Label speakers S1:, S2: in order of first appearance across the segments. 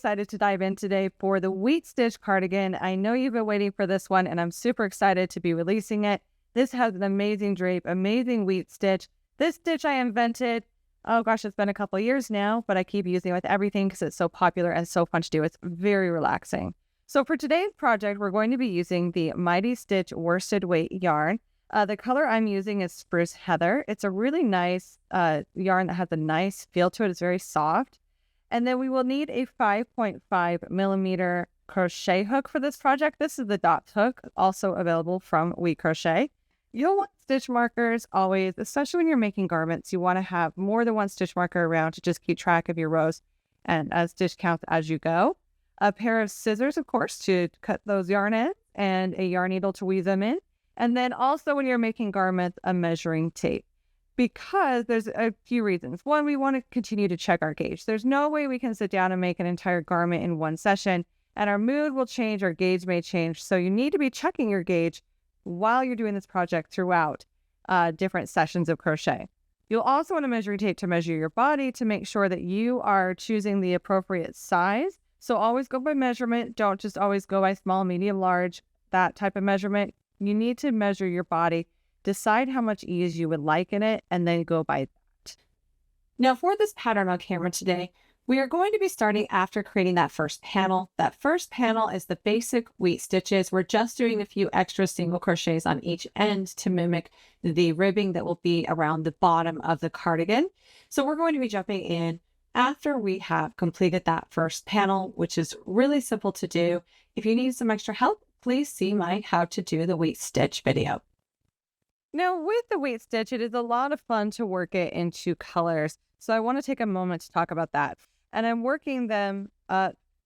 S1: excited to dive in today for the Wheat Stitch Cardigan. I know you've been waiting for this one, and I'm super excited to be releasing it. This has an amazing drape, amazing wheat stitch. This stitch I invented, oh gosh, it's been a couple years now, but I keep using it with everything because it's so popular and so fun to do. It's very relaxing. So for today's project, we're going to be using the Mighty Stitch worsted weight yarn. The color I'm using is Spruce Heather. It's a really nice yarn that has a nice feel to it. It's very soft. And then we will need a 5.5 millimeter crochet hook for this project. This is the dot hook, also available from Wheat Crochet. You'll want stitch markers always, especially when you're making garments. You want to have more than one stitch marker around to just keep track of your rows and stitch counts as you go. A pair of scissors, of course, to cut those yarn in, and a yarn needle to weave them in. And then also when you're making garments, a measuring tape. Because there's a few reasons. One, we want to continue to check our gauge. There's no way we can sit down and make an entire garment in one session, and our mood will change, our gauge may change. So you need to be checking your gauge while you're doing this project throughout different sessions of crochet. You'll also want a measuring tape to measure your body to make sure that you are choosing the appropriate size. So always go by measurement. Don't just always go by small, medium, large, that type of measurement. You need to measure your body, decide how much ease you would like in it, and then go by that. Now for this pattern on camera today, we are going to be starting after creating that first panel. That first panel is the basic wheat stitches. We're just doing a few extra single crochets on each end to mimic the ribbing that will be around the bottom of the cardigan. So we're going to be jumping in after we have completed that first panel, which is really simple to do. If you need some extra help, please see my how to do the wheat stitch video. Now with the wheat stitch, it is a lot of fun to work it into colors. So I want to take a moment to talk about that. And I'm working them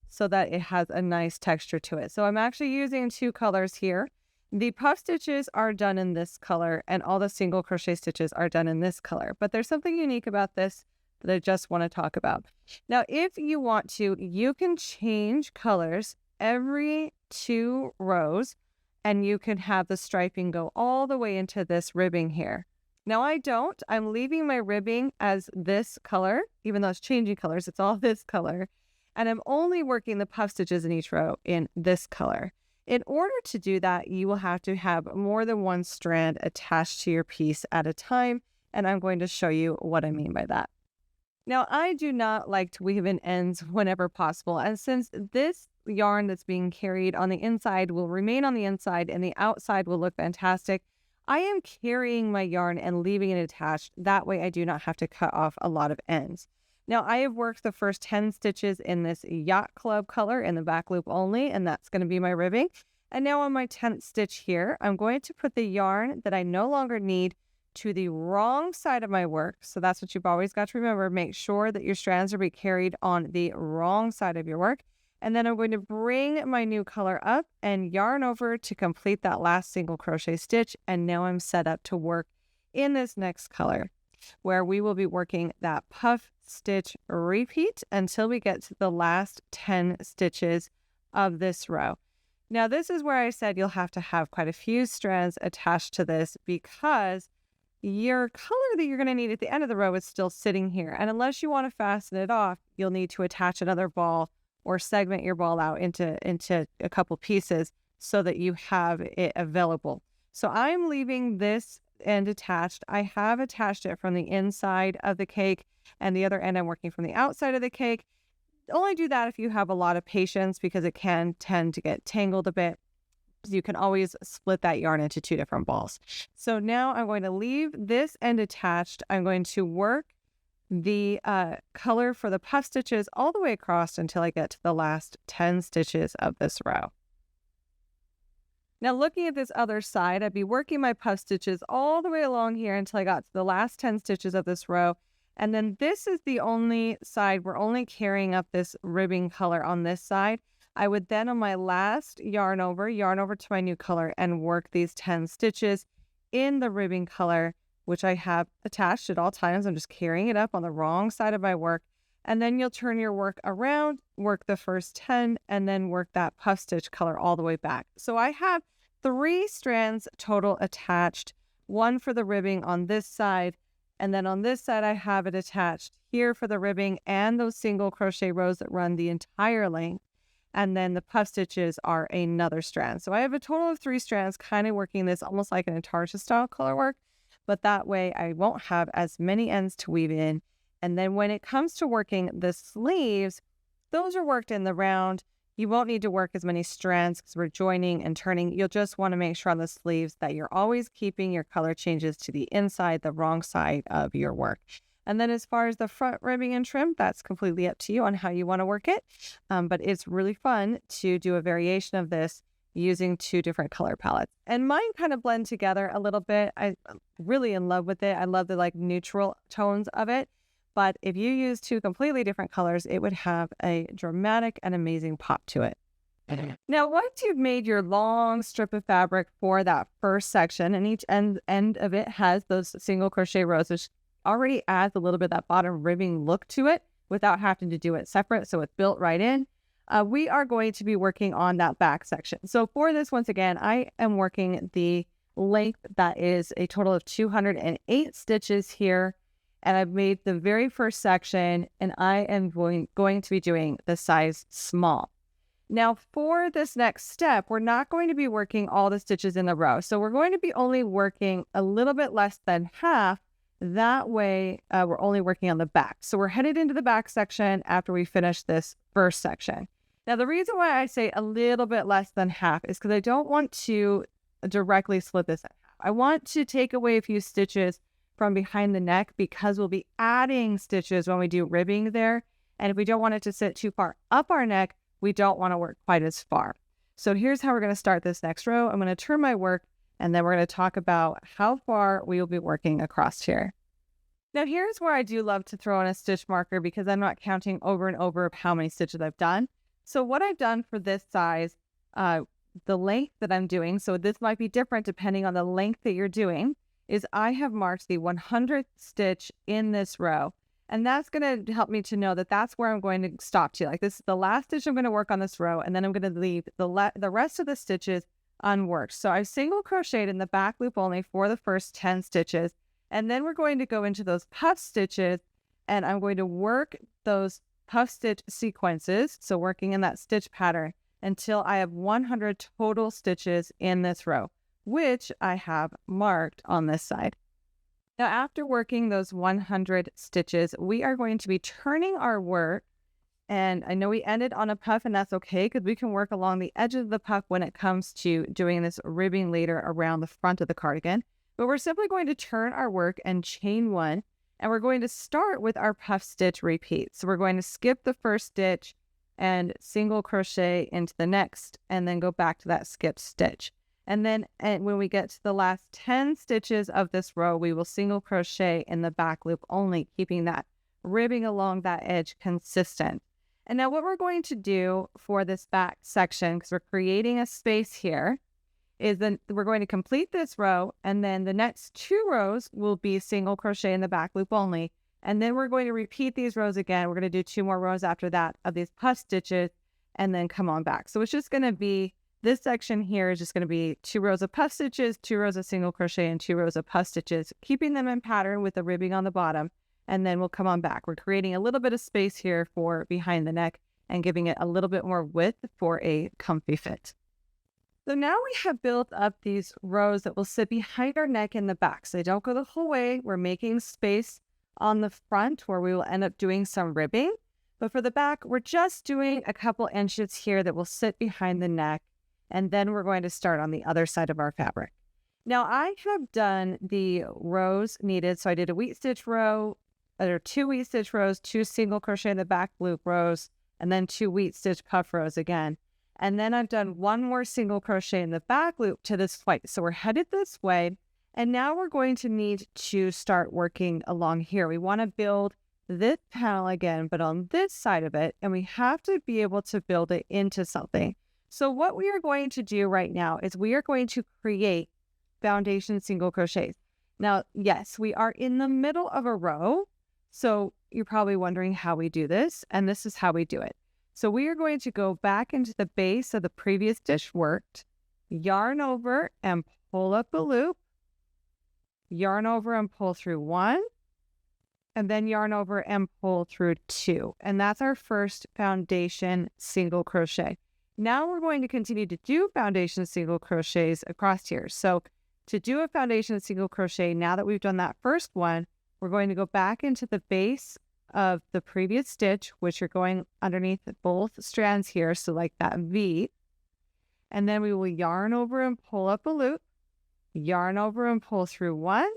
S1: so that it has a nice texture to it. So I'm actually using two colors here. The puff stitches are done in this color, and all the single crochet stitches are done in this color. But there's something unique about this that I just want to talk about. Now, if you want to, you can change colors every 2 rows, and you can have the striping go all the way into this ribbing here. Now I don't. I'm leaving my ribbing as this color, even though it's changing colors, it's all this color. And I'm only working the puff stitches in each row in this color. In order to do that, you will have to have more than one strand attached to your piece at a time. And I'm going to show you what I mean by that. Now, I do not like to weave in ends whenever possible. And since this yarn that's being carried on the inside will remain on the inside and the outside will look fantastic, I am carrying my yarn and leaving it attached. That way I do not have to cut off a lot of ends. Now I have worked the first 10 stitches in this Yacht Club color in the back loop only, and that's going to be my ribbing. And now on my 10th stitch here, I'm going to put the yarn that I no longer need to the wrong side of my work. So that's what you've always got to remember. Make sure that your strands are being carried on the wrong side of your work. And then I'm going to bring my new color up and yarn over to complete that last single crochet stitch. And now I'm set up to work in this next color, where we will be working that puff stitch repeat until we get to the last 10 stitches of this row. Now this is where I said you'll have to have quite a few strands attached to this, because your color that you're going to need at the end of the row is still sitting here. And unless you want to fasten it off, you'll need to attach another ball or segment your ball out into a couple pieces so that you have it available. So I'm leaving this end attached. I have attached it from the inside of the cake, and the other end I'm working from the outside of the cake. Only do that if you have a lot of patience, because it can tend to get tangled a bit. You can always split that yarn into 2 different balls. So now I'm going to leave this end attached. I'm going to work the color for the puff stitches all the way across until I get to the last 10 stitches of this row. Now looking at this other side, I'd be working my puff stitches all the way along here until I got to the last 10 stitches of this row. And then this is the only side we're only carrying up this ribbing color on this side. I would then on my last yarn over to my new color and work these 10 stitches in the ribbing color, which I have attached at all times. I'm just carrying it up on the wrong side of my work. And then you'll turn your work around, work the first 10, and then work that puff stitch color all the way back. So I have 3 strands total attached, 1 for the ribbing on this side, And then on this side, I have it attached here for the ribbing and those single crochet rows that run the entire length. And then the puff stitches are another strand. So I have a total of 3 strands, kind of working this almost like an intarsia style color work, but that way I won't have as many ends to weave in. And then when it comes to working the sleeves, those are worked in the round. You won't need to work as many strands because we're joining and turning. You'll just want to make sure on the sleeves that you're always keeping your color changes to the inside, the wrong side of your work. And then as far as the front ribbing and trim, that's completely up to you on how you want to work it. But it's really fun to do a variation of this using 2 different color palettes. And mine kind of blend together a little bit. I'm really in love with it. I love the like neutral tones of it. But if you use 2 completely different colors, it would have a dramatic and amazing pop to it. Now, once you've made your long strip of fabric for that first section, and each end of it has those single crochet rows, which already adds a little bit of that bottom ribbing look to it without having to do it separate. So it's built right in. We are going to be working on that back section. So for this, once again, I am working the length that is a total of 208 stitches here. And I've made the very first section, and I am going to be doing the size small. Now for this next step, we're not going to be working all the stitches in the row. So we're going to be only working a little bit less than half. That way we're only working on the back. So we're headed into the back section after we finish this first section. Now the reason why I say a little bit less than half is because I don't want to directly split this in half. I want to take away a few stitches from behind the neck because we'll be adding stitches when we do ribbing there. And if we don't want it to sit too far up our neck, we don't want to work quite as far. So here's how we're going to start this next row. I'm going to turn my work, and then we're going to talk about how far we will be working across here. Now here's where I do love to throw in a stitch marker because I'm not counting over and over of how many stitches I've done. So what I've done for this size, the length that I'm doing, so this might be different depending on the length that you're doing, is I have marked the 100th stitch in this row. And that's going to help me to know that that's where I'm going to stop to. Like this is the last stitch I'm going to work on this row, and then I'm going to leave the rest of the stitches unworked. So I've single crocheted in the back loop only for the first 10 stitches. And then we're going to go into those puff stitches, and I'm going to work those puff stitch sequences. So working in that stitch pattern until I have 100 total stitches in this row, which I have marked on this side. Now, after working those 100 stitches, we are going to be turning our work. And I know we ended on a puff, and that's okay because we can work along the edge of the puff when it comes to doing this ribbing later around the front of the cardigan. But we're simply going to turn our work and chain 1, and we're going to start with our puff stitch repeat. So we're going to skip the first stitch and single crochet into the next, and then go back to that skipped stitch. And then when we get to the last 10 stitches of this row, we will single crochet in the back loop only, keeping that ribbing along that edge consistent. And now what we're going to do for this back section, because we're creating a space here, is then we're going to complete this row, and then the next 2 rows will be single crochet in the back loop only. And then we're going to repeat these rows again. We're going to do 2 more rows after that of these puff stitches, and then come on back. So it's just going to be, this section here is just going to be 2 rows of puff stitches, 2 rows of single crochet, and 2 rows of puff stitches, keeping them in pattern with the ribbing on the bottom. And then we'll come on back. We're creating a little bit of space here for behind the neck and giving it a little bit more width for a comfy fit. So now we have built up these rows that will sit behind our neck in the back. So they don't go the whole way. We're making space on the front where we will end up doing some ribbing. But for the back, we're just doing a couple inches here that will sit behind the neck. And then we're going to start on the other side of our fabric. Now I have done the rows needed. So I did a wheat stitch row, or 2 wheat stitch rows, 2 single crochet in the back loop rows, and then 2 wheat stitch puff rows again. And then I've done 1 more single crochet in the back loop to this point. So we're headed this way. And now we're going to need to start working along here. We want to build this panel again, but on this side of it, and we have to be able to build it into something. So what we are going to do right now is we are going to create foundation single crochets. Now, yes, we are in the middle of a row. So you're probably wondering how we do this, and this is how we do it. So we are going to go back into the base of the previous stitch worked, yarn over and pull up a loop, yarn over and pull through 1, and then yarn over and pull through 2. And that's our first foundation single crochet. Now we're going to continue to do foundation single crochets across here. So to do a foundation single crochet, now that we've done that first one, we're going to go back into the base of the previous stitch, which you're going underneath both strands here, so like that V. And then we will yarn over and pull up a loop, yarn over and pull through 1,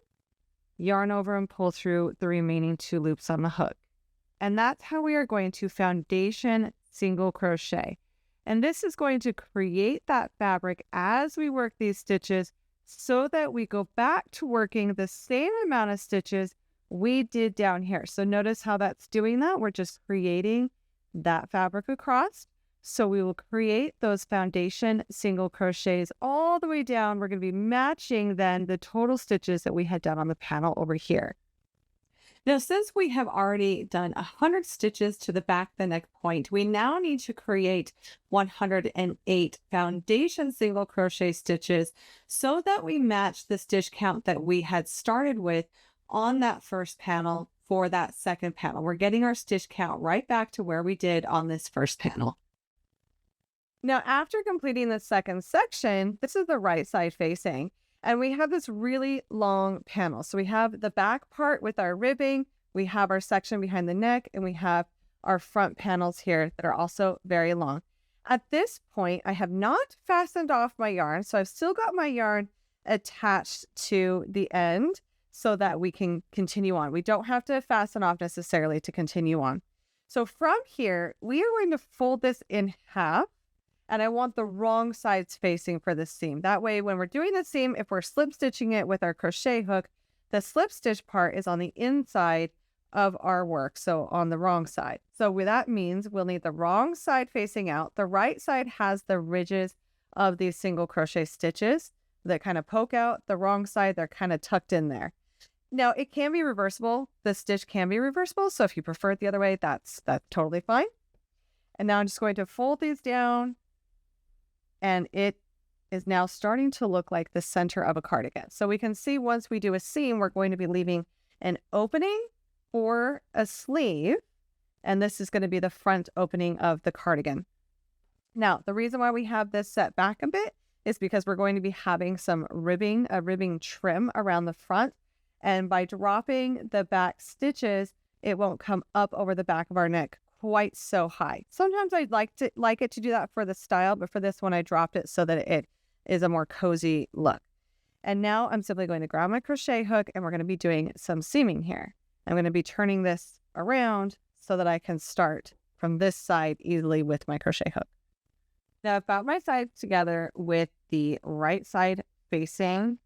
S1: yarn over and pull through the remaining 2 loops on the hook. And that's how we are going to foundation single crochet. And this is going to create that fabric as we work these stitches so that we go back to working the same amount of stitches we did down here. So notice how that's doing that. We're just creating that fabric across. So we will create those foundation single crochets all the way down. We're going to be matching then the total stitches that we had done on the panel over here. Now, since we have already done 100 stitches to the back of the neck point, we now need to create 108 foundation single crochet stitches so that we match the stitch count that we had started with on that first panel for that second panel. We're getting our stitch count right back to where we did on this first panel. Now, after completing the second section, this is the right side facing. And we have this really long panel. So we have the back part with our ribbing, we have our section behind the neck, and we have our front panels here that are also very long. At this point, I have not fastened off my yarn, so I've still got my yarn attached to the end so that we can continue on. We don't have to fasten off necessarily to continue on. So from here, we are going to fold this in half. And I want the wrong sides facing for this seam. That way, when we're doing the seam, if we're slip stitching it with our crochet hook, the slip stitch part is on the inside of our work, so on the wrong side. So what that means, we'll need the wrong side facing out. The right side has the ridges of these single crochet stitches that kind of poke out. The wrong side, they're kind of tucked in there. Now, it can be reversible. The stitch can be reversible, so if you prefer it the other way, that's totally fine. And now I'm just going to fold these down. And it is now starting to look like the center of a cardigan. So we can see once we do a seam, we're going to be leaving an opening for a sleeve. And this is going to be the front opening of the cardigan. Now, the reason why we have this set back a bit is because we're going to be having some ribbing, a ribbing trim around the front. And by dropping the back stitches, it won't come up over the back of our neck quite so high. Sometimes I'd like it to do that for the style, but for this one I dropped it so that it is a more cozy look. And now I'm simply going to grab my crochet hook and we're going to be doing some seaming here. I'm going to be turning this around so that I can start from this side easily with my crochet hook. Now I've got my sides together with the right side facing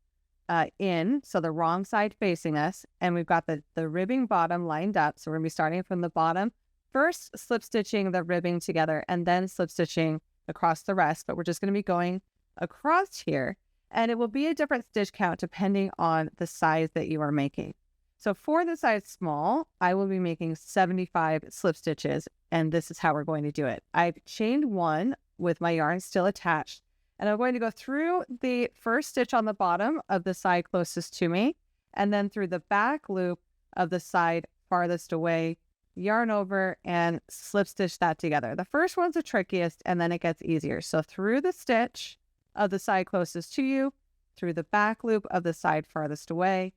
S1: in, so the wrong side facing us, and we've got the ribbing bottom lined up. So we're going to be starting from the bottom, first slip stitching the ribbing together and then slip stitching across the rest, but we're just going to be going across here, and it will be a different stitch count depending on the size that you are making. So for the size small, I will be making 75 slip stitches, and this is how we're going to do it. I've chained 1 with my yarn still attached, and I'm going to go through the first stitch on the bottom of the side closest to me, and then through the back loop of the side farthest away, yarn over and slip stitch that together. The first one's the trickiest, and then it gets easier. So through the stitch of the side closest to you, through the back loop of the side farthest away,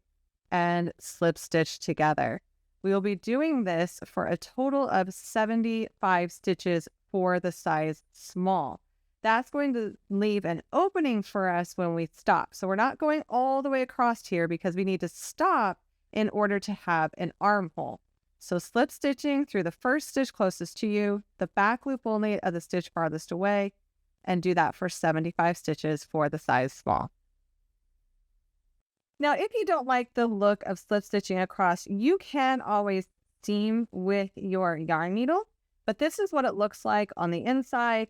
S1: and slip stitch together. We will be doing this for a total of 75 stitches for the size small. That's going to leave an opening for us when we stop. So we're not going all the way across here because we need to stop in order to have an armhole. So slip stitching through the first stitch closest to you, the back loop only of the stitch farthest away, and do that for 75 stitches for the size small. Now, if you don't like the look of slip stitching across, you can always seam with your yarn needle, but this is what it looks like on the inside.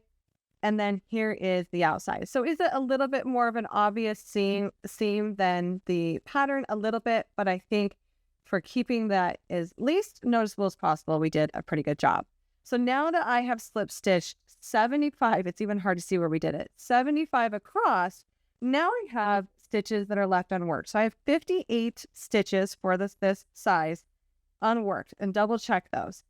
S1: And then here is the outside. So is it a little bit more of an obvious seam than the pattern? A little bit, but I think for keeping that as least noticeable as possible, we did a pretty good job. So now that I have slip stitched 75, it's even hard to see where we did it, 75 across, now I have stitches that are left unworked. So I have 58 stitches for this size unworked, and double check those.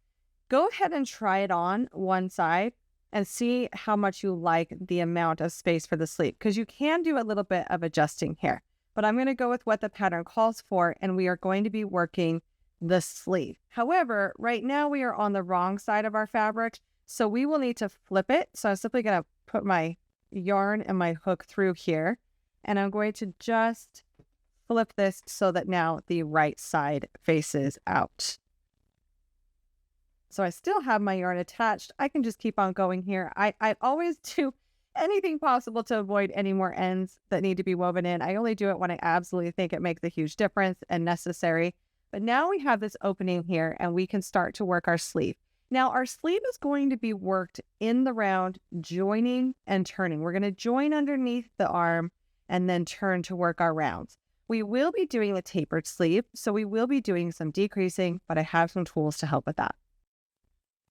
S1: Go ahead and try it on one side and see how much you like the amount of space for the sleeve, because you can do a little bit of adjusting here. But I'm going to go with what the pattern calls for, and we are going to be working the sleeve. However, right now we are on the wrong side of our fabric, so we will need to flip it. So I'm simply going to put my yarn and my hook through here, and I'm going to just flip this so that now the right side faces out. So I still have my yarn attached. I can just keep on going here. I always do anything possible to avoid any more ends that need to be woven in. I only do it when I absolutely think it makes a huge difference and necessary. But now we have this opening here and we can start to work our sleeve. Now our sleeve is going to be worked in the round, joining and turning. We're going to join underneath the arm and then turn to work our rounds. We will be doing a tapered sleeve, so we will be doing some decreasing, but I have some tools to help with that.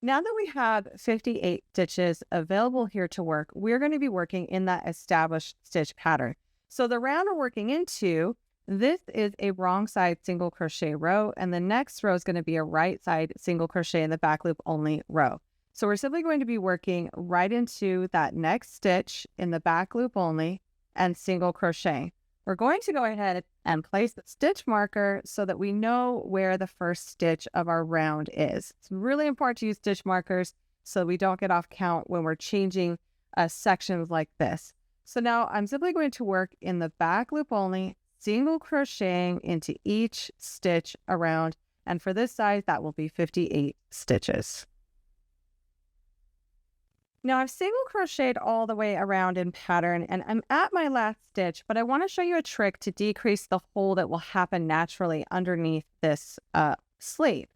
S1: Now that we have 58 stitches available here to work, we're going to be working in that established stitch pattern. So the round we're working into, this is a wrong side single crochet row, and the next row is going to be a right side single crochet in the back loop only row. So we're simply going to be working right into that next stitch in the back loop only and single crochet. We're going to go ahead and place the stitch marker so that we know where the first stitch of our round is. It's really important to use stitch markers so we don't get off count when we're changing sections like this. So now I'm simply going to work in the back loop only, single crocheting into each stitch around. And for this side, that will be 58 stitches. Now I've single crocheted all the way around in pattern and I'm at my last stitch, but I want to show you a trick to decrease the hole that will happen naturally underneath this sleeve.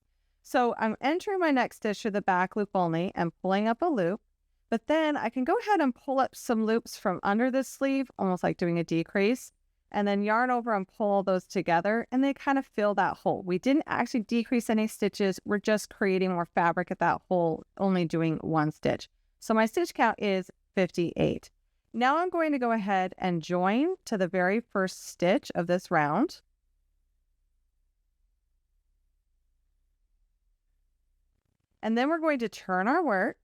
S1: So I'm entering my next stitch through the back loop only and pulling up a loop, but then I can go ahead and pull up some loops from under the sleeve, almost like doing a decrease, and then yarn over and pull those together and they kind of fill that hole. We didn't actually decrease any stitches. We're just creating more fabric at that hole, only doing one stitch. So my stitch count is 58. Now I'm going to go ahead and join to the very first stitch of this round. And then we're going to turn our work.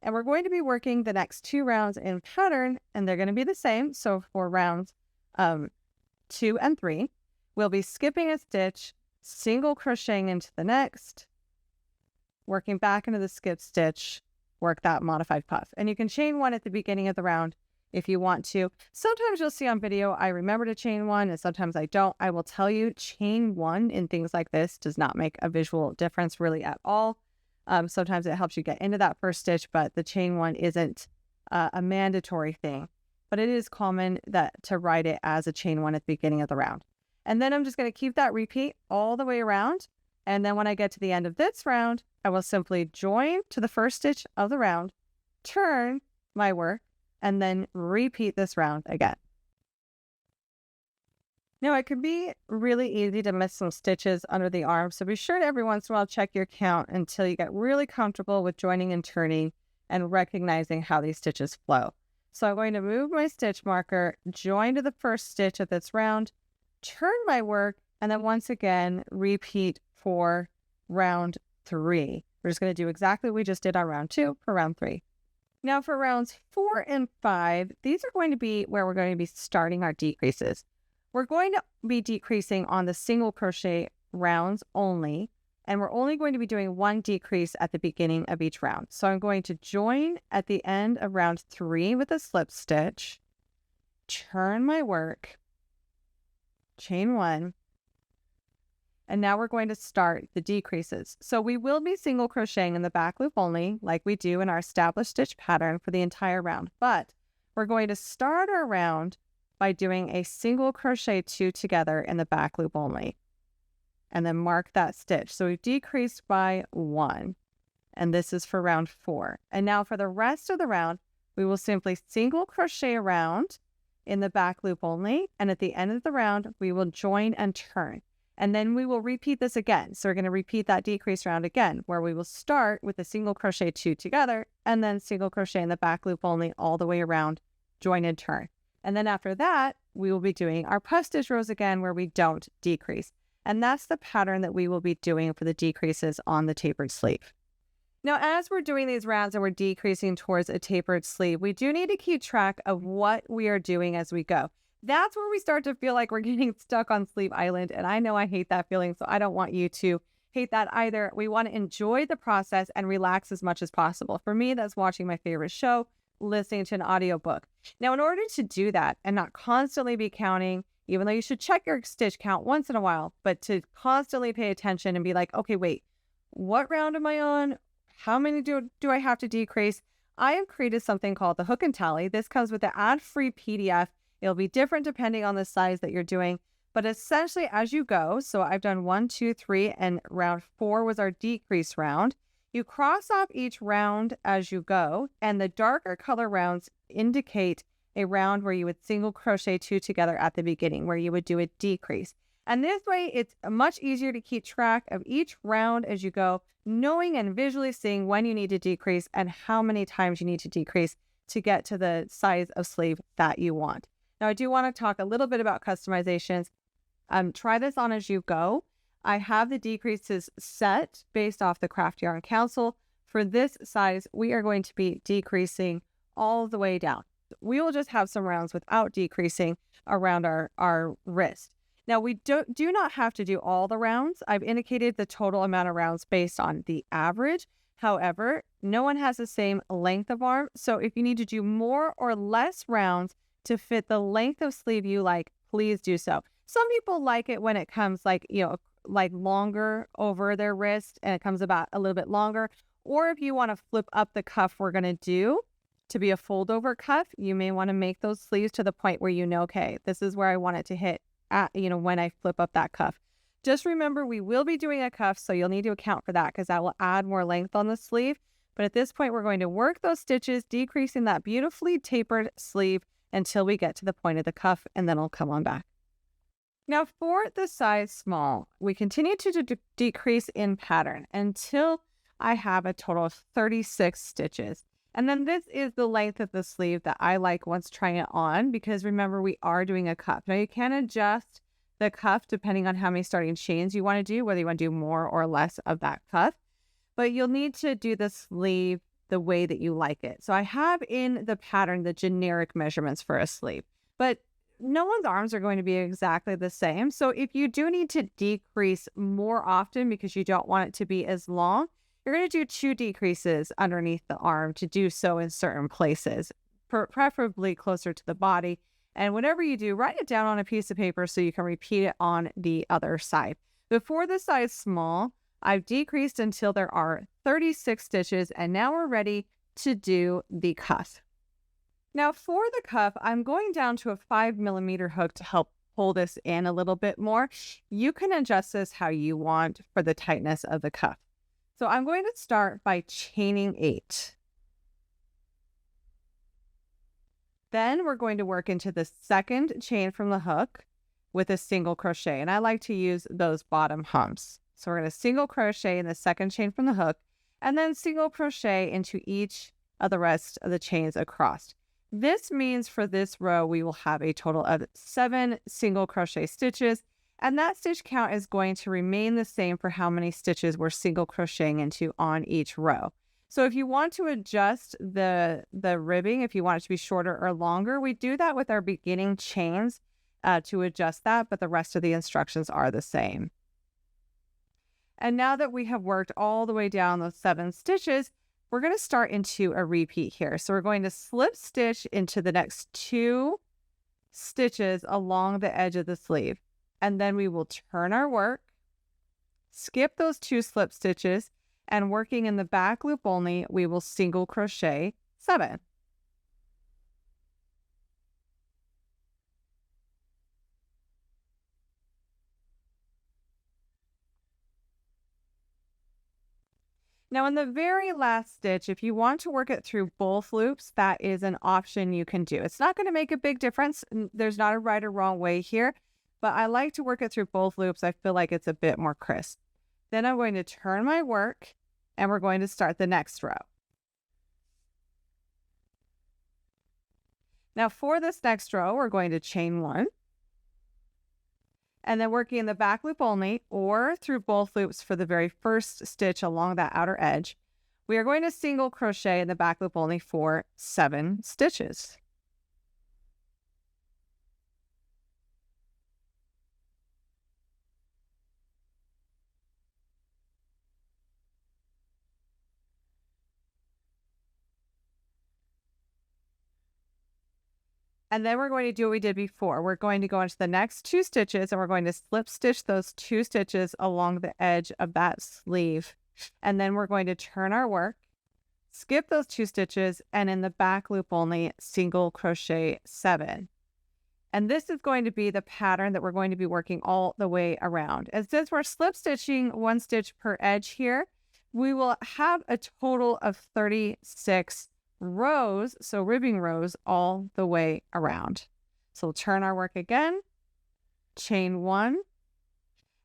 S1: And we're going to be working the next two rounds in pattern, and they're going to be the same. So for rounds 2 and 3, we'll be skipping a stitch, single crocheting into the next, working back into the skip stitch, work that modified puff. And you can chain one at the beginning of the round if you want to. Sometimes you'll see on video, I remember to chain one, and sometimes I don't. I will tell you, chain one in things like this does not make a visual difference really at all. Sometimes it helps you get into that first stitch, but the chain one isn't a mandatory thing. But it is common to write it as a chain one at the beginning of the round. And then I'm just going to keep that repeat all the way around. And then when I get to the end of this round, I will simply join to the first stitch of the round, turn my work, and then repeat this round again. Now, it can be really easy to miss some stitches under the arm, so be sure to every once in a while check your count until you get really comfortable with joining and turning and recognizing how these stitches flow. So I'm going to move my stitch marker, join to the first stitch of this round, turn my work, and then once again, repeat for round 3. We're just going to do exactly what we just did on round 2 for round 3. Now for rounds 4 and 5, these are going to be where we're going to be starting our decreases. We're going to be decreasing on the single crochet rounds only, and we're only going to be doing one decrease at the beginning of each round. So I'm going to join at the end of round 3 with a slip stitch, turn my work, chain 1, and now we're going to start the decreases. So we will be single crocheting in the back loop only, like we do in our established stitch pattern for the entire round, but we're going to start our round by doing a single crochet 2 together in the back loop only, and then mark that stitch. So we've decreased by 1, and this is for round 4. And now for the rest of the round, we will simply single crochet around in the back loop only, and at the end of the round, we will join and turn. And then we will repeat this again. So we're going to repeat that decrease round again, where we will start with a single crochet 2 together, and then single crochet in the back loop only all the way around, join and turn. And then after that, we will be doing our puff stitch rows again where we don't decrease. And that's the pattern that we will be doing for the decreases on the tapered sleeve. Now, as we're doing these rounds and we're decreasing towards a tapered sleeve, we do need to keep track of what we are doing as we go. That's where we start to feel like we're getting stuck on Sleeve Island. And I know I hate that feeling, so I don't want you to hate that either. We want to enjoy the process and relax as much as possible. For me, that's watching my favorite show, listening to an audiobook. Now, in order to do that and not constantly be counting, even though you should check your stitch count once in a while, but to constantly pay attention and be like, okay, wait, what round am I on? How many do I have to decrease? I have created something called the Hook and Tally. This comes with the ad-free PDF. It'll be different depending on the size that you're doing, but essentially as you go, so I've done 1, 2, 3, and round 4 was our decrease round. You cross off each round as you go, and the darker color rounds indicate a round where you would single crochet 2 together at the beginning, where you would do a decrease. And this way, it's much easier to keep track of each round as you go, knowing and visually seeing when you need to decrease and how many times you need to decrease to get to the size of sleeve that you want. Now, I do want to talk a little bit about customizations. Try this on as you go. I have the decreases set based off the Craft Yarn Council. For this size, we are going to be decreasing all the way down. We will just have some rounds without decreasing around our wrist. Now, we do not have to do all the rounds. I've indicated the total amount of rounds based on the average. However, no one has the same length of arm. So if you need to do more or less rounds to fit the length of sleeve you like, please do so. Some people like it when it comes like longer over their wrist and it comes about a little bit longer. Or if you want to flip up the cuff we're going to do to be a fold over cuff, you may want to make those sleeves to the point where you know, okay, this is where I want it to hit at, when I flip up that cuff. Just remember, we will be doing a cuff, so you'll need to account for that because that will add more length on the sleeve. But at this point, we're going to work those stitches, decreasing that beautifully tapered sleeve until we get to the point of the cuff, and then I'll come on back. Now, for the size small, we continue to decrease in pattern until I have a total of 36 stitches. And then this is the length of the sleeve that I like once trying it on, because remember, we are doing a cuff. Now, you can adjust the cuff depending on how many starting chains you want to do, whether you want to do more or less of that cuff. But you'll need to do the sleeve the way that you like it. So I have in the pattern the generic measurements for a sleeve, but no one's arms are going to be exactly the same. So if you do need to decrease more often because you don't want it to be as long, you're going to do 2 decreases underneath the arm to do so in certain places, preferably closer to the body. And whatever you do, write it down on a piece of paper so you can repeat it on the other side. Before the size small, I've decreased until there are 36 stitches, and now we're ready to do the cuff. Now for the cuff, I'm going down to a 5mm hook to help pull this in a little bit more. You can adjust this how you want for the tightness of the cuff. So I'm going to start by chaining 8. Then we're going to work into the second chain from the hook with a single crochet. And I like to use those bottom humps. So we're going to single crochet in the second chain from the hook and then single crochet into each of the rest of the chains across. This means for this row, we will have a total of 7 single crochet stitches. And that stitch count is going to remain the same for how many stitches we're single crocheting into on each row. So if you want to adjust the ribbing, if you want it to be shorter or longer, we do that with our beginning chains to adjust that, but the rest of the instructions are the same. And now that we have worked all the way down those 7 stitches, we're going to start into a repeat here. So we're going to slip stitch into the next 2 stitches along the edge of the sleeve. And then we will turn our work, skip those 2 slip stitches, and working in the back loop only, we will single crochet 7. Now in the very last stitch, if you want to work it through both loops, that is an option you can do. It's not going to make a big difference. There's not a right or wrong way here, but I like to work it through both loops. I feel like it's a bit more crisp. Then I'm going to turn my work and we're going to start the next row. Now for this next row, we're going to chain 1. and then working in the back loop only or through both loops for the very first stitch along that outer edge, we are going to single crochet in the back loop only for 7 stitches. And then we're going to do what we did before. We're going to go into the next 2 stitches and we're going to slip stitch those 2 stitches along the edge of that sleeve. And then we're going to turn our work, skip those 2 stitches, and in the back loop only single crochet 7. And this is going to be the pattern that we're going to be working all the way around. And since we're slip stitching 1 stitch per edge here, we will have a total of 36 rows, so ribbing rows all the way around. So we'll turn our work again, chain 1,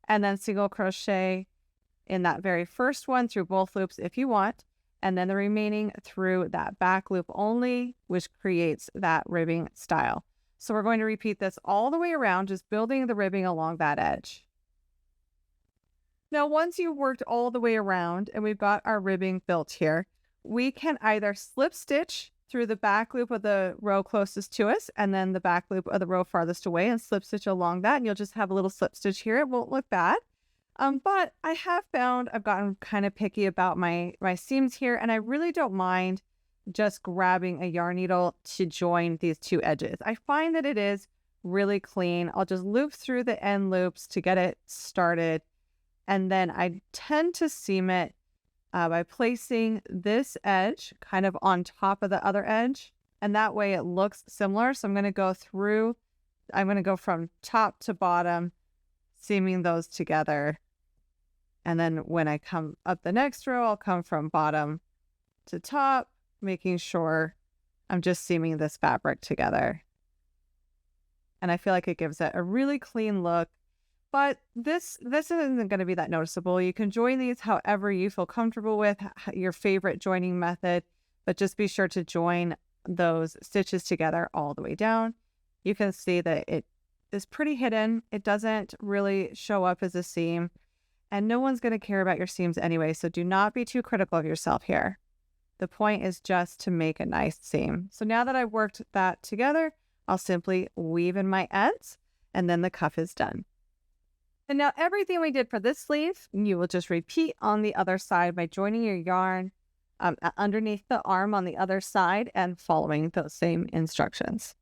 S1: and then single crochet in that very first one through both loops if you want, and then the remaining through that back loop only, which creates that ribbing style. So we're going to repeat this all the way around, just building the ribbing along that edge. Now, once you've worked all the way around and we've got our ribbing built here, we can either slip stitch through the back loop of the row closest to us and then the back loop of the row farthest away and slip stitch along that, and you'll just have a little slip stitch here. It won't look bad. But I have found I've gotten kind of picky about my seams here, and I really don't mind just grabbing a yarn needle to join these 2 edges. I find that it is really clean. I'll just loop through the end loops to get it started, and then I tend to seam it by placing this edge kind of on top of the other edge, and that way it looks similar. So I'm going to go from top to bottom, seaming those together. And then when I come up the next row, I'll come from bottom to top, making sure I'm just seaming this fabric together. And I feel like it gives it a really clean look. But this isn't going to be that noticeable. You can join these however you feel comfortable with, your favorite joining method, but just be sure to join those stitches together all the way down. You can see that it is pretty hidden. It doesn't really show up as a seam, and no one's going to care about your seams anyway, so do not be too critical of yourself here. The point is just to make a nice seam. So now that I've worked that together, I'll simply weave in my ends, and then the cuff is done. And now everything we did for this sleeve, you will just repeat on the other side by joining your yarn underneath the arm on the other side and following those same instructions.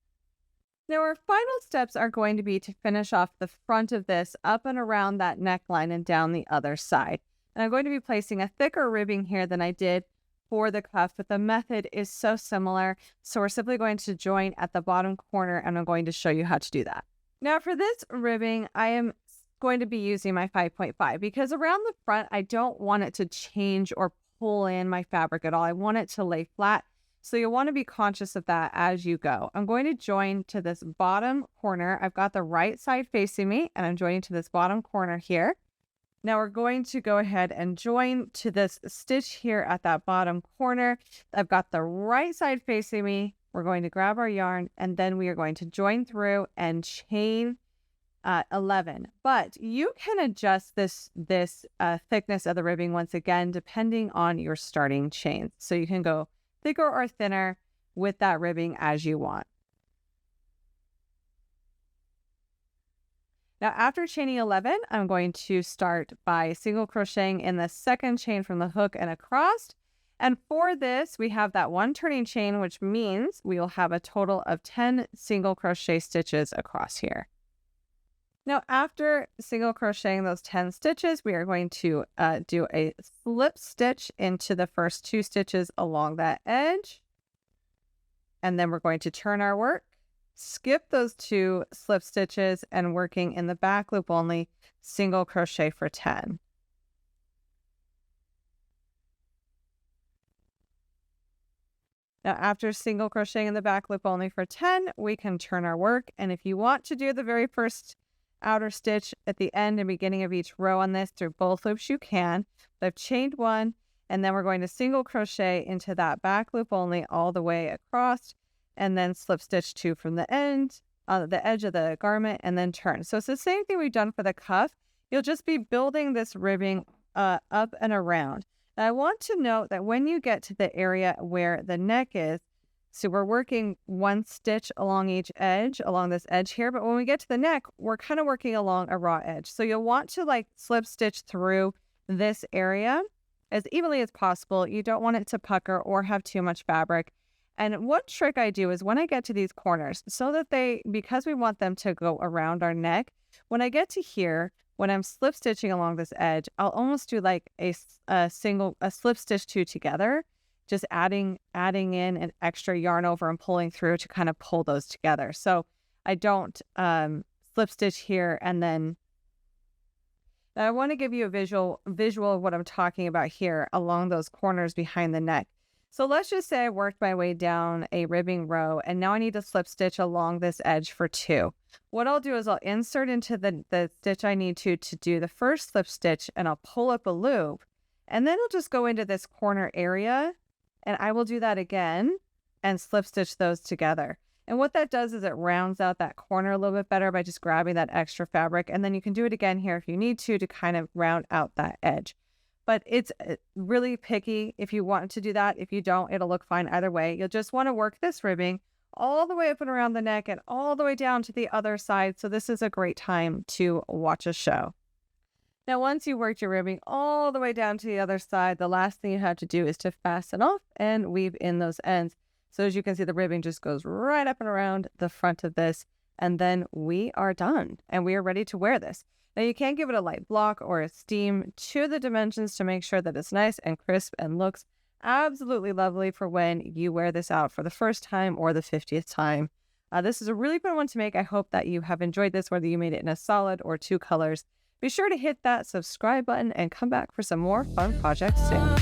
S1: Now our final steps are going to be to finish off the front of this up and around that neckline and down the other side. And I'm going to be placing a thicker ribbing here than I did for the cuff, but the method is so similar. So we're simply going to join at the bottom corner, and I'm going to show you how to do that. Now for this ribbing, I am going to be using my 5.5 because around the front, I don't want it to change or pull in my fabric at all. I want it to lay flat. So you'll want to be conscious of that as you go. I'm going to join to this bottom corner. I've got the right side facing me, and I'm joining to this bottom corner here. Now we're going to go ahead and join to this stitch here at that bottom corner. I've got the right side facing me. We're going to grab our yarn, and then we are going to join through and chain 11. But you can adjust this thickness of the ribbing once again, depending on your starting chains. So you can go thicker or thinner with that ribbing as you want. Now, after chaining 11, I'm going to start by single crocheting in the second chain from the hook and across. And for this, we have that 1 turning chain, which means we will have a total of 10 single crochet stitches across here. Now, after single crocheting those 10 stitches, we are going to do a slip stitch into the first 2 stitches along that edge. And then we're going to turn our work, skip those 2 slip stitches, and working in the back loop only, single crochet for 10. Now, after single crocheting in the back loop only for 10, we can turn our work. And if you want to do the very first outer stitch at the end and beginning of each row on this through both loops, you can. But I've chained 1, and then we're going to single crochet into that back loop only all the way across, and then slip stitch 2 from the end, the edge of the garment and then turn. So it's the same thing we've done for the cuff. You'll just be building this ribbing up and around. Now I want to note that when you get to the area where the neck is, so we're working one stitch along each edge, along this edge here, but when we get to the neck, we're kind of working along a raw edge. So you'll want to like slip stitch through this area as evenly as possible. You don't want it to pucker or have too much fabric. And what trick I do is when I get to these corners, so that because we want them to go around our neck, when I get to here, when I'm slip stitching along this edge, I'll almost do like a slip stitch two together, just adding in an extra yarn over and pulling through to kind of pull those together. So I don't slip stitch here and then. Now I want to give you a visual of what I'm talking about here along those corners behind the neck. So let's just say I worked my way down a ribbing row and now I need to slip stitch along this edge for 2. What I'll do is I'll insert into the stitch I need to do the first slip stitch and I'll pull up a loop and then I'll just go into this corner area and I will do that again and slip stitch those together. And what that does is it rounds out that corner a little bit better by just grabbing that extra fabric. And then you can do it again here if you need to kind of round out that edge. But it's really picky if you want to do that. If you don't, it'll look fine either way. You'll just want to work this ribbing all the way up and around the neck and all the way down to the other side. So this is a great time to watch a show. Now, once you worked your ribbing all the way down to the other side, the last thing you have to do is to fasten off and weave in those ends. So as you can see, the ribbing just goes right up and around the front of this. And then we are done and we are ready to wear this. Now you can give it a light block or a steam to the dimensions to make sure that it's nice and crisp and looks absolutely lovely for when you wear this out for the first time or the 50th time. This is a really fun one to make. I hope that you have enjoyed this, whether you made it in a solid or 2 colors. Be sure to hit that subscribe button and come back for some more fun projects soon.